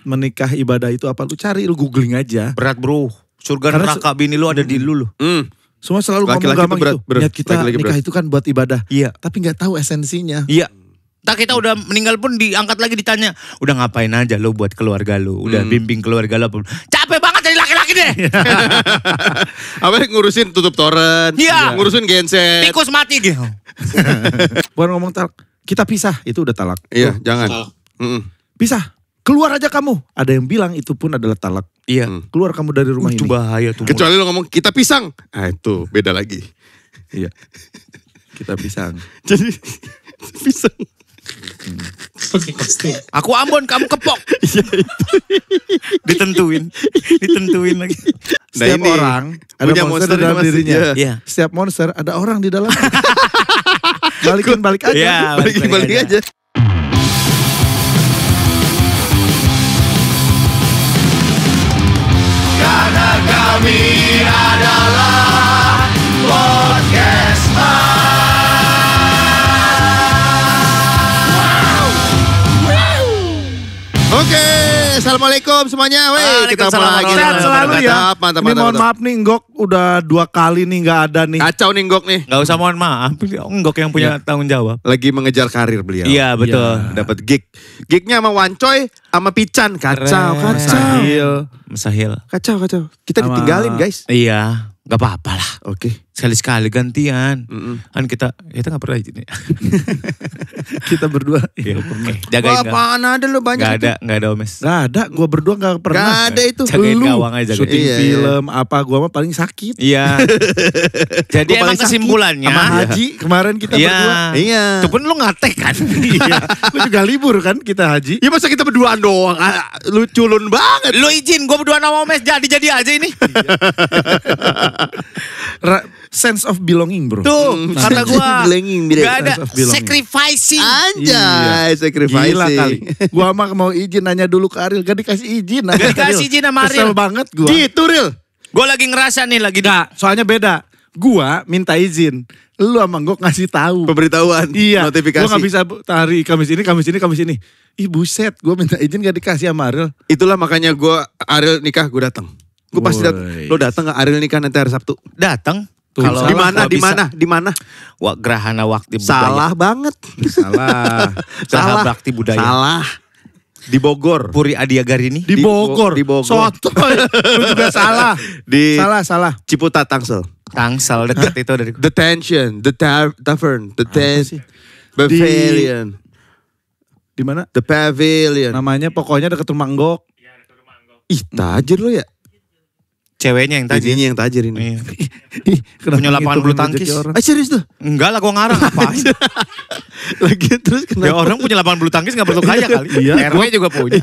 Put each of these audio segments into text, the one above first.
menikah ibadah itu apa? Lu cari, lu googling aja. Berat bro. Surga neraka bini lu ada di lu. Semua selalu ngomong gampang gitu. Niat kita nikah itu kan buat ibadah. Iya. Tapi gak tahu esensinya. Iya. Tak kita udah meninggal pun diangkat lagi ditanya. Udah ngapain aja lo buat keluarga lo. Udah bimbing keluarga lo. Capek banget jadi laki-laki deh. Apa ngurusin tutup torrent. Iya. Ngurusin genset. Tikus mati gitu. Bukan ngomong talak. Kita pisah, itu udah talak. Iya, jangan. Pisah. Keluar aja kamu. Ada yang bilang itu pun adalah talak. Iya. Keluar kamu dari rumah Itu ini. bahaya tuh. Kecuali lo ngomong kita pisang. Ah itu beda lagi. Iya. Kita pisang. Jadi pisang. Aku Ambon, kamu Kepok. Iya itu. Ditentuin lagi. Setiap ini, orang ada punya monster di dalam masih- dirinya. Iya. Setiap monster ada orang di dalam. Balik aja. Iya. Balik aja. Karena kami adalah Podcast Oke, assalamualaikum semuanya. Weh, kita mulai lagi. Sehat selalu ya. Mantap. Ini mohon maaf nih, Nggok udah 2 kali nih gak ada nih. Kacau nih Nggok nih. Gak usah mohon maaf. Enggak yang punya tanggung jawab. Lagi mengejar karir beliau. Iya betul. Dapat gig. Gignya sama Wancoy sama Pican. Kacau. Mustahil. Kacau. Kita Sama- ditinggalin guys. Iya. Gak apa-apa lah. Oke. Sekali-sekali gantian. Kan kita gak pernah izin. Kita berdua. Iya, oke. Wah, Jagain gak? apaan ada lo banyak. Gak ada Omes. Gak ada, gue berdua gak pernah. Gak ada itu. Jagain Lu gawang aja. syuting Iya, film apa, gue mah paling sakit. Iya. Jadi Gua emang paling sakit. kesimpulannya. Sama Haji kemarin kita berdua. Iya. Itu pun lu ngatek kan. Iya. Lu juga libur kan kita Haji. Ya masa kita berduaan doang. Ah, lu culun banget. Lu izin gue berdua sama Omes jadi aja ini. Sense of belonging bro. Tuh kata gue. Belenging, Gak ada Sense of belonging. sacrificing. Anjay, sacrificing. Gila kali. Gua mah mau izin nanya dulu ke Ariel. Gak dikasih izin. Gak dikasih izin sama Ariel. Kesel banget gua. Gitu Ril. Gue lagi ngerasa nih lagi Soalnya beda. Gua minta izin. Lu sama Gok ngasih tahu. Pemberitahuan. Iya. Notifikasi. Gua gak bisa hari Kamis ini. Ih buset. Gua minta izin gak dikasih sama Ariel. Itulah makanya gue Ariel nikah gue datang. Gue pasti datang. Woi. Lo datang nggak Ariel nikah nanti hari Sabtu? datang. Tuh, Di mana? kalau bisa- Di mana? Wah, gerhana waktu budaya. Salah banget. Salah. Gerhana bakti budaya. Salah. Di Bogor. Puri Adiagarini. Di Bogor. Di Bogor. Sotoy. Lu juga salah. Di Salah. Ciputat Tangsel. Tangsel dekat itu dari. The Tension, The Tavern, The sih? Pavilion, Di mana? The Pavilion. Namanya pokoknya deket rumah Gok. Ih, tajir lo ya. Ceweknya yang tadi. Tadinya yang tajir ini. Iya. Ih, kenapa Punya lapangan ngitungin bulu tangkis. rezeki orang? Serius tuh? Enggak lah, gue ngarang ngapain. Lagi terus Ya kenapa? orang punya lapangan bulu tangkis gak perlu kaya kali. Iya. RW juga punya.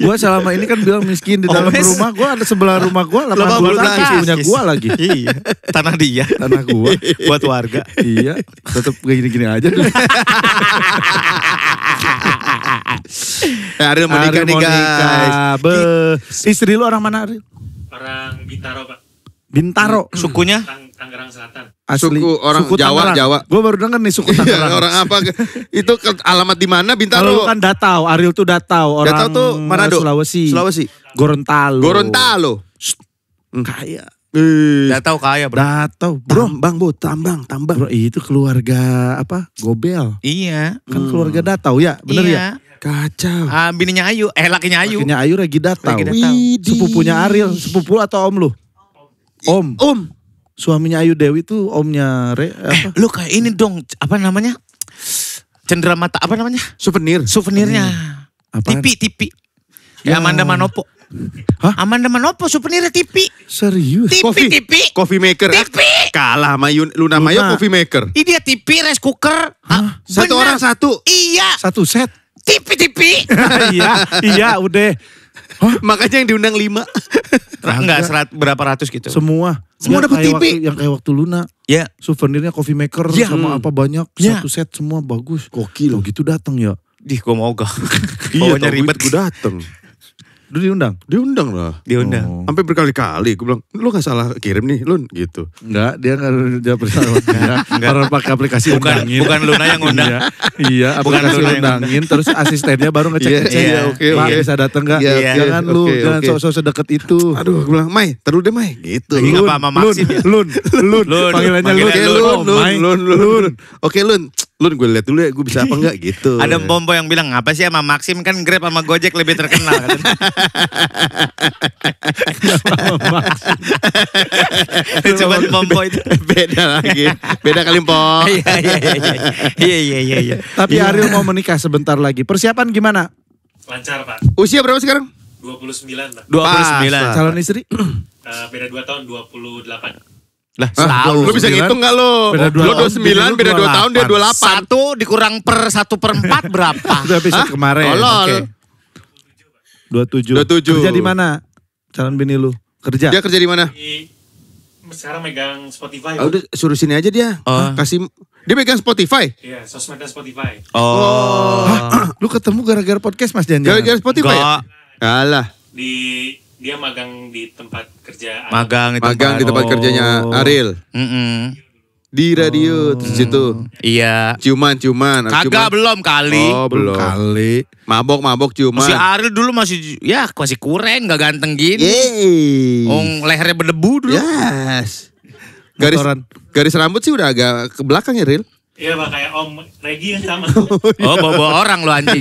Gua selama ini kan bilang miskin di dalam Omes. rumah. Gua ada sebelah rumah gua lapangan Lapangan bulu bulu tangkis tangkis. punya gua lagi. Iya. Tanah dia. Tanah gua. Buat warga. Iya, tetap kayak gini-gini aja dulu. Ariel mau nikah nih guys. Istri lu orang mana Ariel? Orang Bintaro Pak, Bintaro. Sukunya? Tangerang Selatan. Asli. Suku orang Jawa, Tangerang. Jawa. Gua baru denger nih suku Tangerang. Orang apa? Itu alamat di mana Kalau lu Bintaro? kan Datau, Ariel tuh Datau. Orang Datau tuh Manado. Sulawesi. Gorontalo. Kaya. Gak tahu kaya bro. Datau, bro. Tambang. Bro, itu keluarga apa? Gobel. Iya. Kan keluarga Datau ya, bener ya? Kacau. Bininya Ayu. Lakinya Ayu. Akhirnya Ayu Regi Datau. Regi Datau. Sepupunya Ariel, sepupu atau om lu? Om. Suaminya Ayu Dewi tuh omnya apa? Lu kayak ini dong. Apa namanya? Cendera mata. Apa namanya? Souvenirnya. Apaan? Tipi. Ya. Kayak Amanda Manopo. Hah? Amanda Manopo souvenirnya tipi. Serius? Tipi. Coffee maker. Tipi. Kalah sama Luna Maya Luna. coffee maker. Ih dia tipi, rice cooker. Satu Bener. orang satu. Iya. Satu set. Tipi. iya udah. Makanya yang diundang 5. Enggak, berapa ratus gitu. Semua Semua Yang dapet kayak TV. Yang kayak waktu Luna. Ya. Souvenirnya coffee maker Ya. sama apa banyak. Ya. Satu set semua bagus. Gokil. Tuh gitu datang ya. Ih gue mau gak. Iya, Pokoknya ribet. gue dateng. Lu diundang? Diundang lah. Diundang. Oh. Sampai berkali-kali. Gue bilang, lu gak salah kirim nih, Lun. Gitu. Enggak, dia enggak bersalah. Enggak. Orang pakai aplikasi undangin. Bukan Luna yang undang. Iya, Bukan aplikasi Luna yang undangin. Terus asistennya baru ngecek-ngecek. Iya, oke, Pak, oke. bisa datang enggak? Iya, Jangan oke, lu, oke, jangan oke. sok-sok sedekat itu. Aduh, gue bilang, Mai, taruh deh Mai. Gitu. Lagi ngapa sama Maxim ya? Lun. Panggilannya Lun. Panggilannya Oke, Lun. Lun. Oke, Lun. Lun, gue lihat dulu ya, gue bisa apa enggak gitu. Ada Pompo yang bilang, apa sih sama Maxim kan Grab sama Gojek lebih terkenal. Coba Pompo itu. Beda lagi. Beda kali, Po. Iya. Tapi Ariel mau menikah sebentar lagi. Persiapan gimana? Lancar Pak. Usia berapa sekarang? 29 Pak. 29. Calon istri? Beda 2 tahun 28. Lah, Lu bisa ngitung gak lo? Beda Lu 29, beda 2 tahun, dia 28. Satu dikurang per 1/4 berapa? Itu episode kemarin. Tolol. Oke. 27. 27. Kerja di mana? Calon bini lu. Kerja. Dia kerja di mana? Sekarang megang Spotify. Udah suruh sini aja dia. Oh. Kasih dia megang Spotify. Iya, sosmed dan Spotify. Oh. Lu ketemu gara-gara podcast Mas Janjan? Gara-gara Spotify. Enggak. Ya? Alah, Dia magang di tempat kerja. Magang itu. magang di tempat kerjanya Ariel di radio terus situ. Iya. Ciuman. Kagak belum kali. Oh, belum. Kali. Mabok ciuman. Si Ariel dulu masih kurang, gak ganteng gini. Yeay. Lehernya berdebu dulu. Yes. Garis rambut sih udah agak ke belakang ya, Ril. Iya Pak, kayak Om Regi yang sama. Oh, bawa orang lo anjing.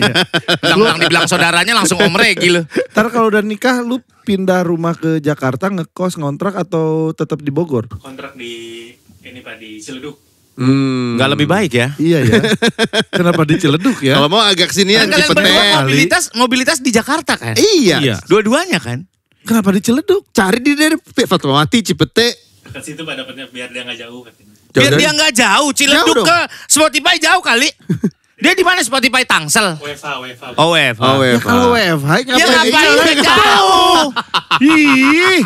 Mentang dibilang saudaranya langsung Om Regi lo. Ntar kalau udah nikah lu pindah rumah ke Jakarta, ngekos, ngontrak atau tetap di Bogor? Kontrak di ini Pak, di Ciledug. Gak lebih baik ya? Iya ya. Kenapa di Ciledug ya? Kalau mau agak kesinian Kan kalian berdua Cipete. mobilitas di Jakarta kan? Iya. Dua-duanya kan? Kenapa di Ciledug? Cari di daerah Fatmawati, Cipete. Dekat situ Pak dapatnya biar dia nggak jauh katanya. Biar dia gak jauh. Ciledug Jauh dong. ke Spotify jauh kali. Dia di mana Spotify Tangsel? WFH. Oh, WFH. Oh, Ya kalau WFH Ya ngapain udah jauh? Ih.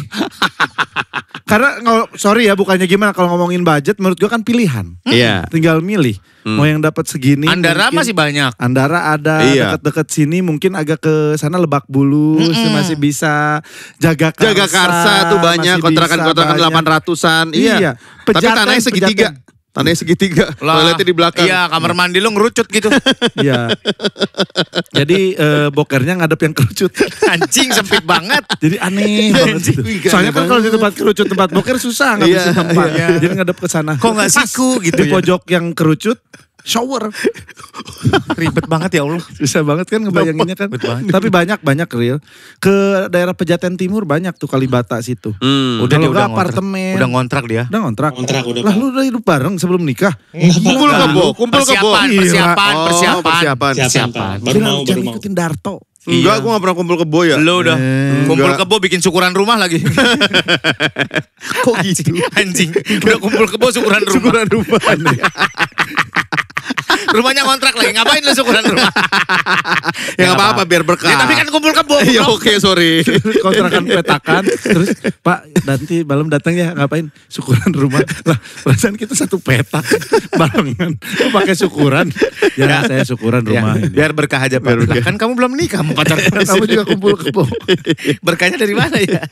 Karena sorry ya bukannya gimana kalau ngomongin budget menurut gua kan pilihan. Iya. Tinggal milih. Mau yang dapat segini. Andara mungkin- masih banyak. Andara ada Iya. dekat-dekat sini mungkin agak ke sana Lebak Bulus masih bisa jaga Karsa tuh banyak masih kontrakan-kontrakan bisa 800-an. Iya. Iya. Tapi Pejaten, tanahnya segitiga. pejaten. Tanahnya segitiga. Toiletnya di belakang. Iya, kamar mandi lu ngerucut gitu. Iya. Jadi bokernya ngadep yang kerucut. Anjing sempit banget. Jadi aneh banget gitu. Anjing, Soalnya kan aneh kalau di tempat kerucut tempat boker susah ngabisin Iya, tempat. iya. Jadi ngadep ke sana. Kok nggak siku gitu Di ya? pojok yang kerucut shower. Ribet banget ya Allah. Susah banget kan ngebayanginnya kan. Ribet banget. Tapi banyak real. Ke daerah Pejaten Timur banyak tuh Kalibata situ. Udah Kalau dia udah nggak apartemen. Udah ngontrak dia. Udah ngontrak. Kontrak udah, Lah Pak. lu udah hidup bareng sebelum nikah. Kumpul ke Bo. Kumpul ke Bo. Persiapan. Oh, persiapan. Siapan. Baru mau. Jangan ikutin Darto. Enggak, gue gak pernah kumpul ke Bo ya. Lu udah kumpul Enggak. kebo bikin syukuran rumah lagi. Kok gitu? Anjing. Udah kumpul kebo syukuran rumah. Syukuran rumah. Rumahnya ngontrak lagi. Ngapain lu syukuran rumah? Ya gak apa-apa biar berkah. Ya, tapi kan kumpul kebo. Iya bro. oke sorry. Kontrakan petakan. Terus Pak nanti malam datang ya ngapain? Syukuran rumah. Lah perasaan kita satu petak barengan. Lu pakai syukuran. Ya saya syukuran Ya, rumah ini. biar berkah aja Pak. Lah, kan kamu belum nikah sama pacar Kamu juga kumpul kebo. Berkahnya dari mana ya?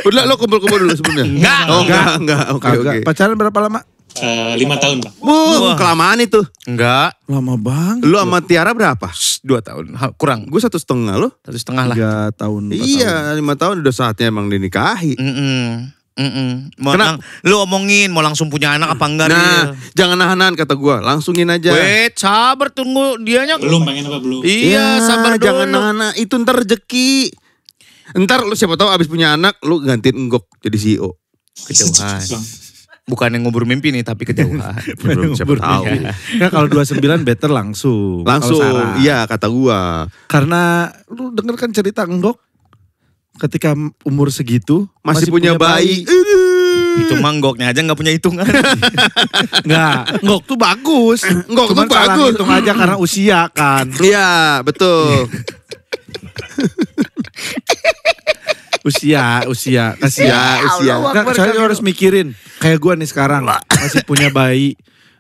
Udah lo kumpul ke Bo dulu sebelumnya. Enggak. Oh enggak. Oke. Kagak. Pacaran berapa lama? 5 tahun Pak. Bu, kelamaan itu. Enggak. Lama banget. Lu sama Tiara berapa? 2 tahun. Kurang. Gue 1,5 lo. 1,5 lah. 3 tahun. 4 tahun. Iya 5 tahun udah saatnya emang dinikahi. Lu omongin mau langsung punya anak apa enggak? Nah Ril? jangan nahanan kata gue. Langsungin aja. Wait, sabar tunggu dianya. Belum pengen apa belum? Iya, sabar jangan dulu. nahan. Itu ntar rezeki. Ntar lu siapa tahu abis punya anak lu gantiin Enggok jadi CEO. Kejauhan. Bang. Bukan yang ngubur mimpi nih, tapi kejauhan. Belum siapa tahu. Ya kalau 29 better langsung. Langsung, Kalau Sarah. iya kata gua. Karena lu denger kan cerita Enggok. Ketika umur segitu. Masih punya bayi. Itu manggoknya aja nggak punya hitungan. Enggak, Enggok tuh bagus. Enggok tuh Cuman salah bagus. hitung aja karena usia kan. Iya, betul. Usia. Kasihan. Ya, usia. Kan saya harus mikirin. Kayak gua nih sekarang. Masih punya bayi.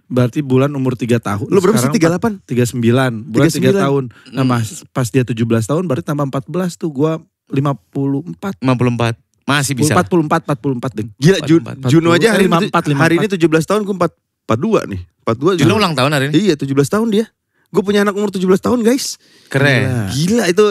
Berarti bulan umur 3 tahun. Lu berapa sih, Sekarang 38? 39. Bulan 3 39. tahun. Nah pas dia 17 tahun berarti tambah 14 tuh. Gua 54. 54. Masih bisa. 44 deng. Gila, 44. Juno aja hari 54. ini 17 tahun, gue 42 nih. 42 Juno ulang tahun hari ini. Iya, 17 tahun dia. Gue punya anak umur 17 tahun guys. Keren. Gila itu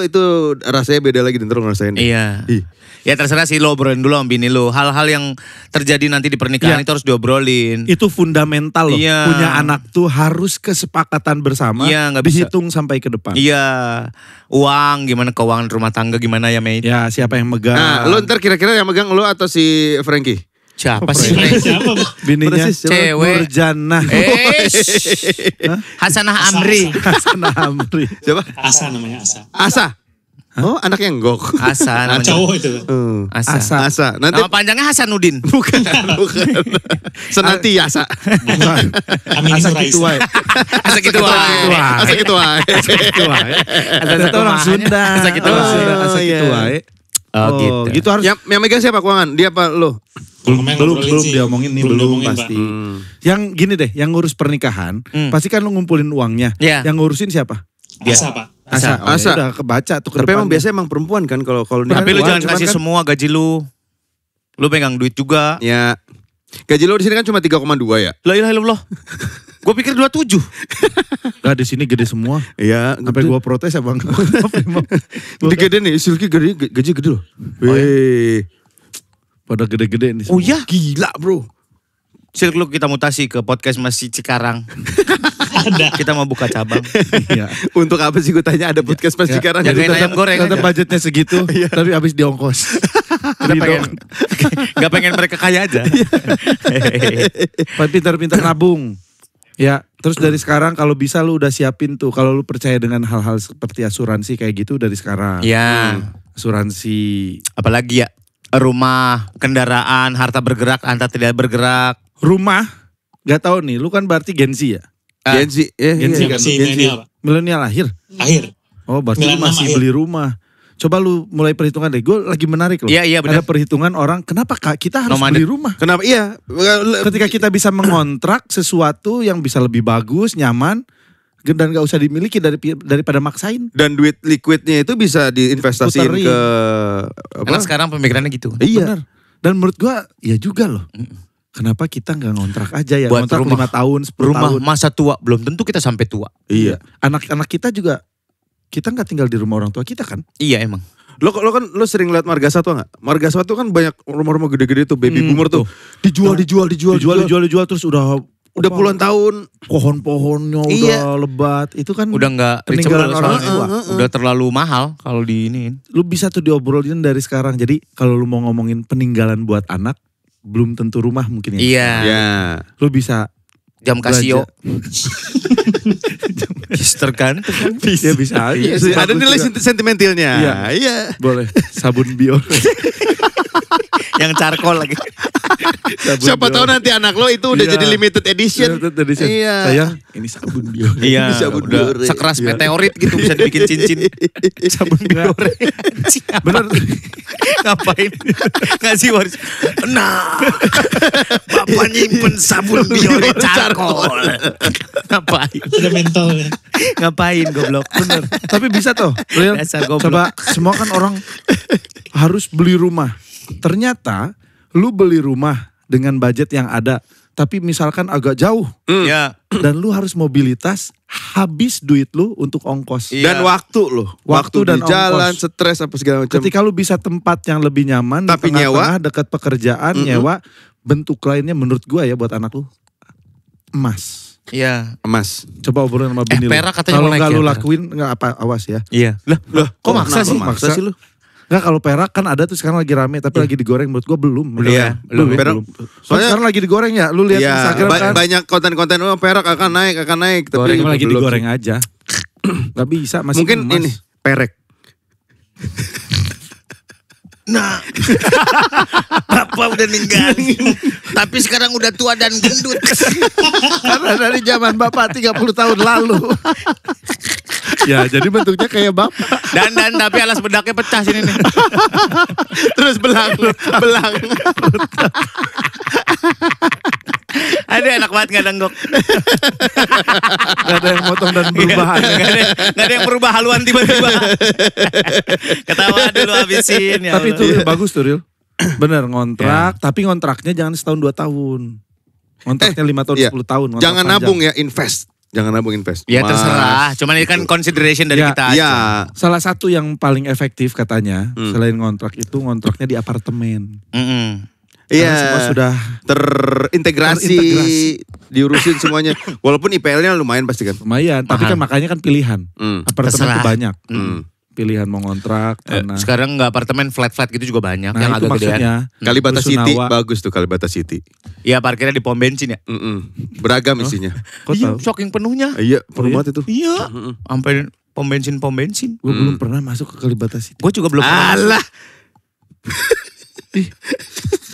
rasanya beda lagi, ntar lo ngerasain. Iya. Ih. Ya terserah sih lo obrolin dulu sama bini lo. Hal-hal yang terjadi nanti di pernikahan Iya. itu harus diobrolin. Itu fundamental loh. Iya. Punya anak tuh harus kesepakatan bersama. Iya, nggak bisa. dihitung sampai ke depan. Iya. Uang, gimana keuangan rumah tangga gimana ya mate? Ya siapa yang megang. Nah, lo ntar kira-kira yang megang lo atau si Frankie? Siapa sih? Siapa? Bininya Persis, siapa? Cewek. Nurjannah. Hasanah Amri. Hasanah Amri. Siapa? Asa namanya Asa. Asa. Oh, anak yang gok. Asa namanya. Cowok itu. Asa. Asa. Asa. Nanti Nama panjangnya Hasanuddin. bukan. Senantiasa. Amin Asa Raisa. gitu wae. Asa gitu wae. Asa gitu wae. Gitu wae. Ada Itu orang Sunda. Asa gitu Orang wae. Sunda, Asa iya. gitu wae. Oh, gitu. Gitu harus. Yang megang siapa keuangan? Dia apa lo? Belum diomongin nih, belum diomongin, pasti. Pak. Yang gini deh, yang ngurus pernikahan, pasti kan lu ngumpulin uangnya. Iya. Yang ngurusin siapa? Asa Pak. Asa. Oh, Asa. ya udah kebaca tuh ke Tapi emang depannya. biasanya emang perempuan kan kalau Tapi lu nikah. jangan Cuman kasih kan- semua gaji lu. Lu pegang duit juga. Ya. Gaji lo di sini kan cuma 3,2 ya? La ilaha illallah. Gue pikir 27. Gak di sini gede semua. Iya. Sampai gua protes ya bang. Di gede nih, Silky gaji gede loh. Weh. Pada gede-gede nih. Oh ya? Gila bro. Silk lu kita mutasi ke podcast Masih Cikarang. Ada. Kita mau buka cabang. Iya. Untuk apa sih gue tanya ada podcast pas Ya, sekarang. jagain ayam goreng Tetap aja. budgetnya segitu, tapi habis diongkos. Kita pengen, gak pengen mereka kaya aja. Pintar-pintar nabung. Ya, terus dari sekarang kalau bisa lu udah siapin tuh. Kalau lu percaya dengan hal-hal seperti asuransi kayak gitu dari sekarang. Ya, Asuransi apalagi ya rumah, kendaraan, harta bergerak, harta tidak bergerak. rumah. Gak tahu nih, lu kan berarti Gen Z ya? Gen Z. Gen Z Iya, kan? masih Gen Z. milenial, Pak. Milenial akhir. Akhir. Oh, berarti lu 96 masih akhir. beli rumah. Coba lu mulai perhitungan deh. Gue lagi menarik loh. Iya, iya, benar. Ada perhitungan orang, kenapa Kak, kita harus Nomaden. beli rumah? Kenapa? Iya. Ketika kita bisa mengontrak sesuatu yang bisa lebih bagus, nyaman, dan gak usah dimiliki daripada maksain. Dan duit liquidnya itu bisa diinvestasiin Puterin. ke Karena apa? sekarang pemikirannya gitu. Iya. Bener. Dan menurut gua ya juga loh. Kenapa kita gak ngontrak aja ya? Buat Ngontrak rumah. 5 tahun, 10 Rumah tahun. masa tua, belum tentu kita sampai tua. Iya. Anak-anak kita juga, kita gak tinggal di rumah orang tua kita kan? Iya emang. Lo kan lo sering lihat Marga Satwa nggak? Marga Satwa tuh kan banyak rumah-rumah gede-gede tuh baby boomer tuh. Dijual Terus udah puluhan tahun. pohon-pohonnya Iya. udah lebat. Itu kan Udah nggak peninggalan reachable orang soalnya. tua. Udah terlalu mahal kalau diiniin. Lu bisa tuh diobrolin dari sekarang. Jadi kalau lu mau ngomongin peninggalan buat anak, belum tentu rumah mungkin ya. Iya. Ya. Lu bisa Jam Casio. belanja. Tergantung kan. Ya bisa aja. Iya, sih, ada bagus nilai juga. sentimentalnya. Iya. Iya. Boleh. Sabun bior. Yang charcoal lagi. Siapa tahu nanti anak lo itu udah Iya. jadi limited edition. Limited edition. Iya. Sayang, ini sabun bior. Iya. Sabun Udah biore. sekeras Iya. meteorit gitu bisa dibikin cincin. Sabun biore. Bener. Ngapain? Ngasih waris. Nah. Bapak nyimpen sabun biore charcoal. Ngapain? Ada mentalnya. Ngapain goblok? Bener. Tapi bisa tuh. Real. Dasar goblok. Coba semua kan orang harus beli rumah. Ternyata lu beli rumah dengan budget yang ada. Tapi misalkan agak jauh. Ya. Dan lu harus mobilitas. Habis duit lu untuk ongkos. Iya. Dan waktu lo. Waktu dan di jalan, ongkos. stres apa segala macam. Ketika lu bisa tempat yang lebih nyaman. Tapi di nyewa. tengah-tengah dekat pekerjaan. Nyewa. Bentuk lainnya menurut gua ya buat anak lu. Emas. Iya. Emas. Coba obrolin sama bini lu. perak katanya Kalau mau naik nggak ya, lu perak. lakuin nggak apa awas ya. Iya. Lah, kok maksa sih? Maksa sih lu? Nggak, kalau perak kan ada tuh sekarang lagi rame tapi lagi digoreng menurut gua belum. Iya, belum. Perak. Soalnya Soalnya sekarang lagi digoreng ya. Lu lihat ya, Instagram kan. banyak konten-konten perak akan naik. Tapi Goreng lagi belum digoreng sih. aja. Gak bisa masih Mungkin emas. ini perek. Nah, Bapak udah ninggalin. Tapi sekarang udah tua dan gendut. Karena dari zaman Bapak 30 tahun lalu. Ya jadi bentuknya kayak Bapak. Dan tapi alas bedaknya pecah sini nih. Terus belang. Ada Udah enak banget gak ada nggok. Gak ada yang motong dan berubah. Gak ada yang berubah haluan tiba-tiba. Ketawa dulu habisin. Ya Tapi Allah. itu bagus tuh Ril. Bener ngontrak, tapi ngontraknya jangan setahun 2 tahun. Ngontraknya 5 tahun, iya. 10 tahun. ngontrak Jangan panjang. nabung ya, invest. Jangan nabung invest. Ya Mas. terserah. Cuman ini kan consideration dari Ya, kita aja. Iya. Salah satu yang paling efektif katanya, selain ngontrak itu ngontraknya di apartemen. Mm-mm. Iya. Karena semua sudah terintegrasi, diurusin semuanya. Walaupun IPL-nya lumayan pasti kan. lumayan, tapi kan makanya kan pilihan. Apartemen Terserah. tuh banyak. Pilihan mau ngontrak, tanah. Sekarang nggak apartemen flat-flat gitu juga banyak. Nah yang itu agak gedean. maksudnya. Kalibata City Rusunawa. bagus tuh Kalibata City. Iya parkirnya di pom bensin ya. Beragam isinya. Kok Iya tahu? saking penuhnya. Iya, penuh banget itu. Iya. Sampai pom bensin. Gue belum pernah masuk ke Kalibata City. Gue juga belum pernah. Alah.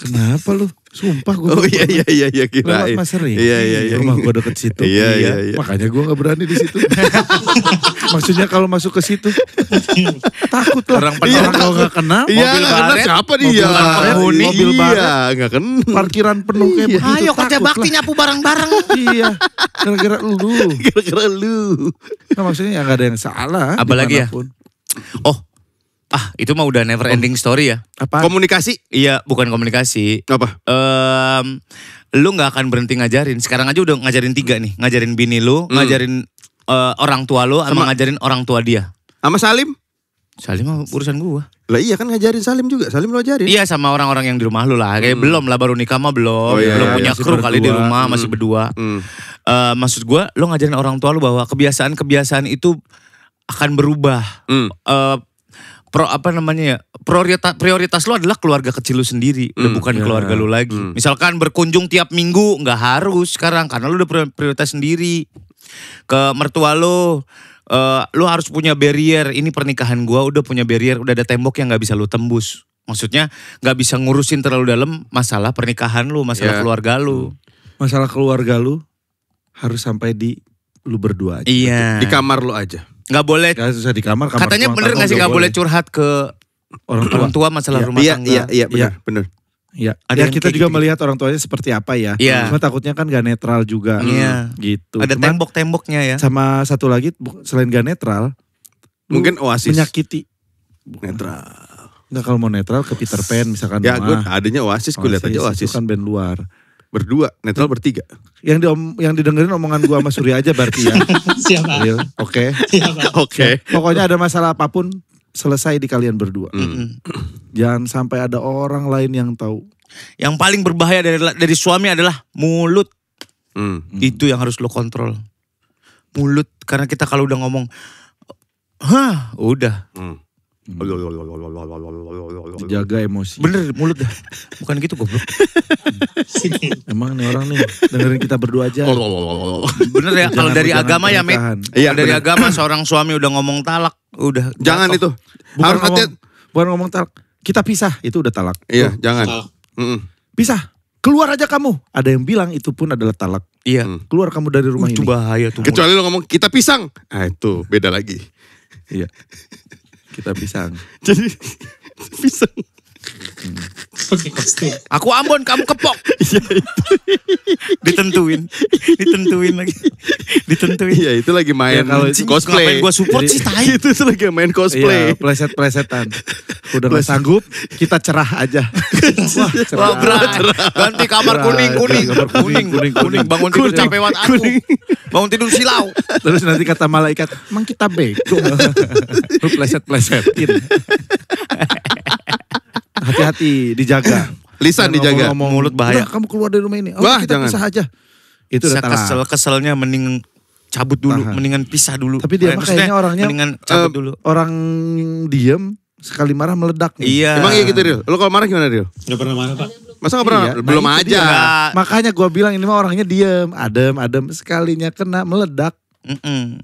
Kenapa lu? Sumpah gue. Oh iya Lewat kirain. Mas Sering. Iya. Rumah gue deket situ. Iya. Makanya gue gak berani di situ. Maksudnya kalau masuk ke situ takut lah. Orang penuh. Orang kalau gak kenal. Iya, Mobil nggak kenal baret, siapa dia? mobil baret, Penghuni. mobil Iya, baret. nggak kenal. Parkiran penuh kayak begitu. Ayo kerja takut bakti lah. nyapu bareng-bareng. Iya. Gara-gara lu. Kira-kira lu. Nah maksudnya ya gak ada yang salah. Apalagi ya? dimanapun. Oh. Itu mah udah never ending story ya. Apa? Komunikasi Iya bukan komunikasi. apa? Lu gak akan berhenti ngajarin. Sekarang aja udah ngajarin 3 nih. Ngajarin bini lu, ngajarin orang tua lu, sama ngajarin orang tua dia. Sama Salim? Salim mah urusan gua. Lah iya kan ngajarin Salim juga. Salim lo ajarin. Iya sama orang-orang yang di rumah lu lah. Kayak belum lah baru nikah mah belum. Oh, iya, Belum punya masih kru kali di berdua. rumah masih berdua. Maksud gua lu ngajarin orang tua lu bahwa kebiasaan-kebiasaan itu akan berubah. Prioritas lu adalah keluarga kecil lu sendiri, udah bukan keluarga lu lagi. Misalkan berkunjung tiap minggu nggak harus sekarang karena lu udah prioritas sendiri. Ke mertua lu harus punya barrier. Ini pernikahan gua udah punya barrier, udah ada tembok yang nggak bisa lu tembus. Maksudnya nggak bisa ngurusin terlalu dalam masalah pernikahan lu, masalah keluarga lu. Masalah keluarga lu harus sampai di lu berdua aja. Iya. Di kamar lo aja. Nggak boleh. Gak susah di kamar Katanya tua, bener nggak sih juga nggak boleh curhat ke orang tua masalah rumah tangga. Iya, bener. Iya. Ada Ya yang kita kayak juga gitu. melihat orang tuanya seperti apa ya. Iya. Cuma takutnya kan gak netral juga. Iya. Gitu. Ada Cuman tembok-temboknya ya. sama satu lagi selain gak netral. lu Mungkin Oasis. menyakiti. Netral. Enggak kalau mau netral ke Peter Pan misalkan. Ya gue rumah. adanya Oasis, gue lihat aja Oasis. Itu kan band luar. Berdua, netral bertiga. Yang didengerin omongan gua sama Surya aja berarti ya. Siapa? Real. Oke. Oke. Pokoknya ada masalah apapun selesai di kalian berdua. Jangan sampai ada orang lain yang tahu. Yang paling berbahaya dari suami adalah mulut. Itu yang harus lo kontrol. Mulut, karena kita kalau udah ngomong, udah. Jaga emosi. Bener mulut dah. Bukan gitu goblok. Emang nih orang nih dengerin kita berdua aja. Bener ya, kalau dari Jangan agama ya Mek. pernikahan. Iya, Kalau dari bener. agama seorang suami udah ngomong talak, udah. Jangan jatuh. itu. Bukan Harus ngomong, hati. bukan ngomong talak. Kita pisah, itu udah talak. Iya, jangan. Pisah. Keluar aja kamu. Ada yang bilang itu pun adalah talak. Iya. Keluar kamu dari rumah Itu ini. bahaya tuh. Kecuali lo ngomong kita pisang. Ah itu beda lagi. Iya. Kita pisang. Jadi pisang. Pakai kostum. Aku Ambon, kamu Kepok. Ditentuin lagi. Ditentuin. Iya itu lagi main Ya, kalau cosplay. Ngapain gua support sih tai. Itu lagi main cosplay. Iya, pleset-plesetan. Udah gak sanggup, kita cerah aja. Wah, Wah berat. Ganti kamar kuning. Kuning. Bangun tidur capek banget aku. Bangun tidur silau. Terus nanti kata malaikat, emang kita bego. Lu pleset-plesetin. Hati-hati, dijaga. Lisan Jangan dijaga. ngomong-ngomong, Mulut bahaya. "Udah, kamu keluar dari rumah ini. Oh, Wah, kita jangan. pisah aja. Itu udah talak. Kesel-keselnya mending cabut dulu, Tahan. mendingan pisah dulu. Tapi dia mah Maksudnya, kayaknya orangnya, mendingan cabut dulu. Orang diem, sekali marah meledak. nih. Iya. Emang iya gitu Rio? Lo kalau marah gimana Rio? Gak pernah marah Pak. Masa gak pernah? Iya, nah Belum itu aja. dia. Enggak. Makanya gue bilang ini mah orangnya diem, adem, sekalinya kena meledak.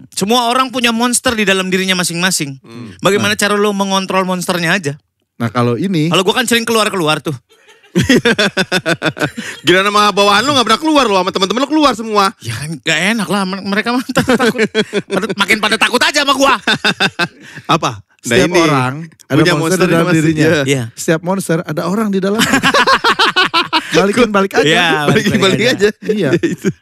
Semua orang punya monster di dalam dirinya masing-masing. Bagaimana cara lo mengontrol monsternya aja? Nah kalau ini, Kalau gue kan sering keluar tuh. Gila nama bawahan lo gak pernah keluar lo sama teman-teman lo keluar semua. Ya kan gak enak lah. Mereka mah takut. Makin pada takut aja sama gue. Apa? Nah, setiap ini orang ada punya monster di dalam masing- dirinya. iya. Iya. Setiap monster ada orang di dalamnya. balik aja. Iya, balik aja. Iya.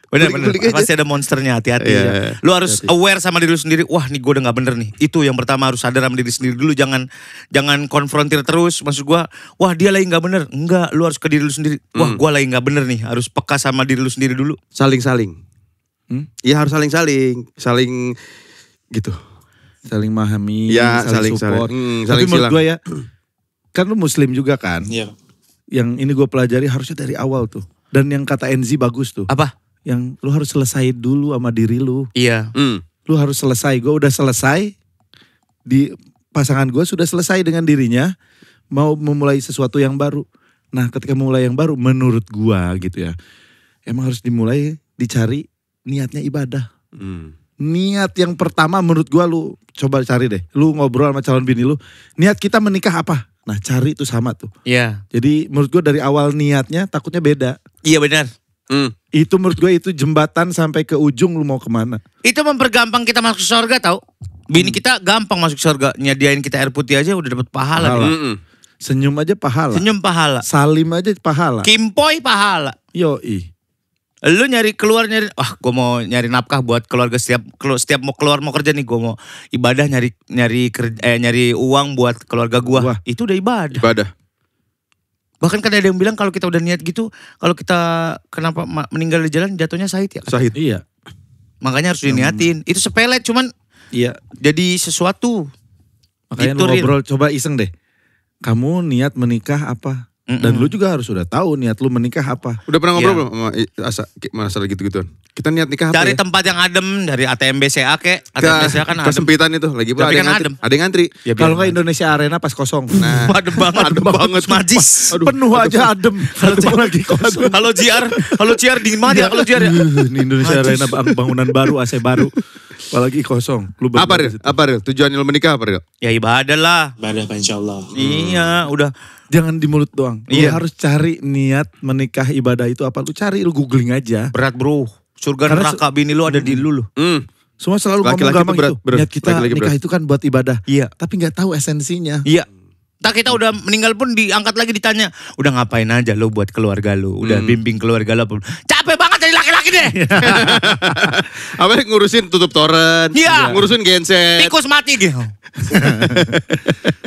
Bener. Balik aja. Pasti ada monsternya, hati-hati. Iya. Ya. Lu harus aware sama diri lu sendiri. Wah, nih gue udah gak bener nih. Itu yang pertama, harus sadar sama diri sendiri dulu. Jangan konfrontir terus. Maksud gue, wah dia lagi gak bener. Enggak, lu harus ke diri lu sendiri. Wah, gue lagi gak bener nih. Harus peka sama diri lu sendiri dulu. Saling-saling. Iya harus saling gitu. Saling memahami, Ya, saling support. saling Tapi menurut silang. gue ya, kan lu muslim juga kan. Iya. Yang ini gue pelajari harusnya dari awal tuh. Dan yang kata Enzi bagus tuh. Apa? Yang lu harus selesai dulu sama diri lu. Iya. Lu harus selesai. Gue udah selesai. Di pasangan gue sudah selesai dengan dirinya. Mau memulai sesuatu yang baru. Nah ketika memulai yang baru menurut gue gitu ya. Emang harus dimulai dicari niatnya ibadah. Niat yang pertama menurut gue lu coba cari deh. Lu ngobrol sama calon bini lu. Niat kita menikah apa? Nah cari itu sama tuh. Iya. Jadi menurut gue dari awal niatnya takutnya beda. Iya benar. Itu menurut gue itu jembatan sampai ke ujung lu mau kemana. Itu mempergampang kita masuk surga tau. Bini kita gampang masuk surga. Nyediain kita air putih aja udah dapat pahala. Senyum aja pahala. Senyum pahala. Salim aja pahala. Kimpoy pahala. Yoi. Lu nyari, gue mau nyari nafkah buat keluarga, setiap mau keluar mau kerja nih, gue mau ibadah nyari uang buat keluarga gue. Wah. Itu udah ibadah. Bahkan kan ada yang bilang kalau kita udah niat gitu, kalau kita kenapa meninggal di jalan jatuhnya syahid ya. Syahid. Iya. Makanya harus diniatin. Itu sepele cuman Iya. jadi sesuatu. Makanya Gitu, lu Ril. ngobrol coba iseng deh. Kamu niat menikah apa? Dan lu juga harus udah tahu niat lu menikah apa. Udah pernah ngobrol Iya. belum sama masalah gitu-gituan? Kita niat nikah apa Cari ya? tempat yang adem dari ATM BCA ATM BCA kan adem. Kesempitan itu lagi pula Tapi ada yang kan ngantri. adem. Ada yang ngantri. Ya, Kalau biar nggak Indonesia Arena pas kosong. Nah, adem banget. adem banget. Najis. Penuh aja adem. Kalau lagi kosong. Halo JR dingin banget ya kalau JR ya. Ini Indonesia Arena bangunan baru, AC baru. Apalagi kosong. Lu Apa Ril? Tujuan lu menikah apa Ril? Ya ibadah lah. Ibadah insya Allah. Iya, udah. Jangan di mulut doang. Lu Iya. harus cari niat menikah ibadah itu apa. Lu cari, lu googling aja. Berat bro. Surga Karena neraka bini lu ada di lu. Semua selalu Laki-laki ngomong gampang itu berat, itu. berat. Niat kita Laki-laki nikah berat. itu kan buat ibadah. Iya. Tapi gak tahu esensinya. Iya. Tak kita udah meninggal pun diangkat lagi ditanya. Udah ngapain aja lu buat keluarga lu. Udah bimbing keluarga lu. Capek banget jadi laki-laki deh. Apa ngurusin tutup torrent? Iya. Ngurusin genset. Tikus mati gitu.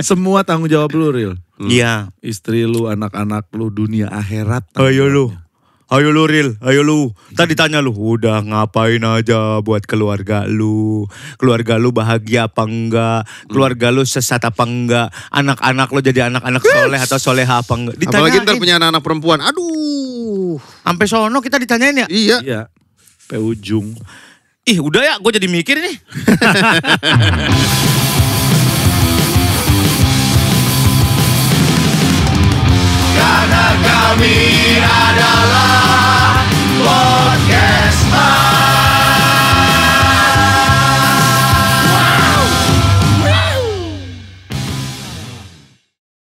Semua tanggung jawab lu, Ril. Iya. Istri lu, anak-anak lu, dunia akhirat. Ayo lu. Ayo lu Ril, ayo lu. Tadi tanya lu, udah ngapain aja buat keluarga lu? Keluarga lu bahagia apa enggak? Keluarga lu sesat apa enggak? Anak-anak lu jadi anak-anak soleh atau soleha apa enggak? Ditanyain. Apalagi ntar punya anak-anak perempuan. Aduh. Sampai sono kita ditanyain ya? Iya. Iya. Sampai ujung. Ih udah ya, gue jadi mikir nih. Karena kami adalah